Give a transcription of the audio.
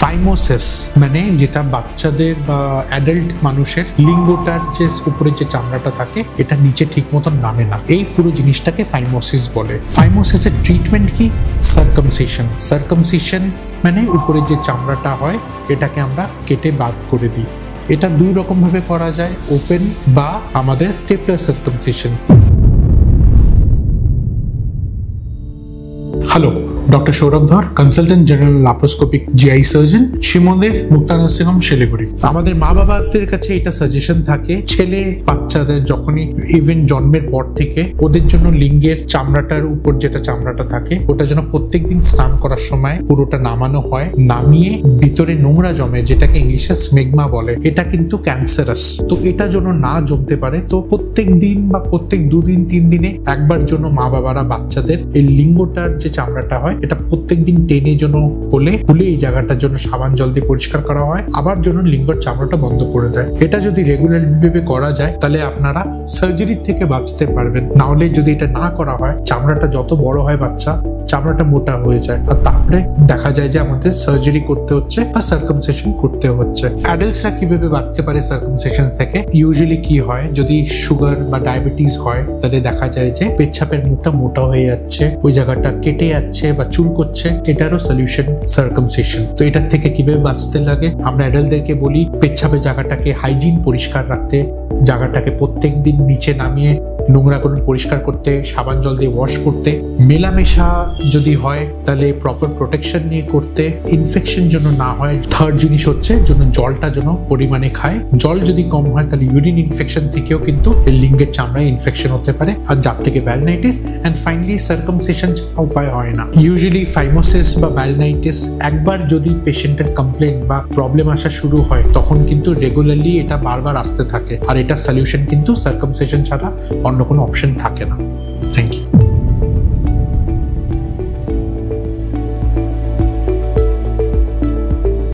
Phimosis মানে যেটা বাচ্চাদের বা অ্যাডাল্ট মানুষের লিঙ্গটার যে উপরে যে চামড়াটা থাকে এটা নিচে ঠিক মতন নামে না, এই পুরো জিনিসটাকে ফাইমোসিস বলে। ফাইমোসিসের ট্রিটমেন্ট কি? সার্কামসিশন মানে উপরে যে চামড়াটা হয় এটাকে আমরা কেটে বাদ করে দিই। এটা দুই রকম ভাবে করা যায়, ওপেন বা আমাদের stapler circumcision. Hello, doctor Sourav Dhar, consultant general laparoscopic GI surgeon, Shri Mandir, Mukta nursing home, Siliguri. আমাদের মা বাবাদের কাছে এটা সাজেশন থাকে, ছেলে বাচ্চাদের যখনই ইভেন জন্মের পর থেকে ওদের জন্য লিঙ্গের চামড়াটার উপর যেটা চামড়াটা থাকে ওটা যেন প্রত্যেকদিন স্নান করার সময় পুরোটা নামানো হয়। নামিয়ে ভিতরে নোংরা জমে, যেটাকে ইংলিশে স্মেগমা বলে, এটা কিন্তু ক্যান্সারাস। তো এটা যেন না জমতে পারে, তো প্রত্যেক দিন বা প্রত্যেক 2 দিন 3 দিনে একবার জন্য মা বাবারা বাচ্চাদের এই লিঙ্গটার যে চামড়াটা হয় এটা প্রত্যেকদিন টেনে যেন খুলে এই জায়গাটার জন্য সাবান জল দিয়ে পরিষ্কার করা হয়, আবার জন্য লিঙ্গর চামড়াটা বন্ধ করে দেয়। এটা যদি রেগুলার ভাবে করা যায় তাহলে আপনারা সার্জারি থেকে বাঁচতে পারবেন। না হলে যদি এটা না করা হয়, চামড়াটা যত বড় হয় বাচ্চা, চামড়াটা মোটা হয়ে যায়, আর তারপরে দেখা যায় যে আমাদের সার্জারি করতে হচ্ছে বা সার্কামসিশন করতে হচ্ছে। অ্যাডাল্টসরা কিভাবে বাঁচতে পারে সার্কামসিশন থেকে? ইউজুয়ালি কি হয়, যদি সুগার বা ডায়াবেটিস হয় তাহলে দেখা যায় যে পেচ্ছাপের মুখটা মোটা হয়ে যাচ্ছে, ওই জায়গাটা কেটে যাচ্ছে বা চুল করছে, এটারও সলিউশন সার্কামসিশন। তো এটার থেকে কিভাবে বাঁচতে লাগে? আমরা অ্যাডাল্টদেরকে বলি পেচ্ছাপের জায়গাটাকে হাইজিন পরিষ্কার রাখতে, জায়গাটাকে প্রত্যেক দিন নিচে নামিয়ে নোংরাগুলো পরিষ্কার করতে, সাবান জল দিয়ে ওয়াশ করতে, মেলামেশা যদি হয় তাহলে প্রপার প্রোটেকশন নিয়ে করতে, ইনফেকশন যেন না হয়। থার্ড জিনিস হচ্ছে যেন জলটা যেন পরিমাণে খায়। জল যদি কম হয় তাহলে ইউরিন ইনফেকশন থেকেও কিন্তু লিঙ্গের চামড়ায় ইনফেকশন হতে পারে, আর যার থেকে ব্যালনাইটিস। অ্যান্ড ফাইনালি সার্কামসিশন ছাড়া উপায় হয় না। ইউজুয়ালি ফাইমোসিস বা ব্যালনাইটিস একবার যদি পেশেন্টের কমপ্লেন বা প্রবলেম আসা শুরু হয় তখন কিন্তু রেগুলারলি এটা বারবার আসতে থাকে, আর এটা সলিউশন কিন্তু সার্কামসিশন ছাড়া অন্য কোনো অপশন থাকে না। Thank you.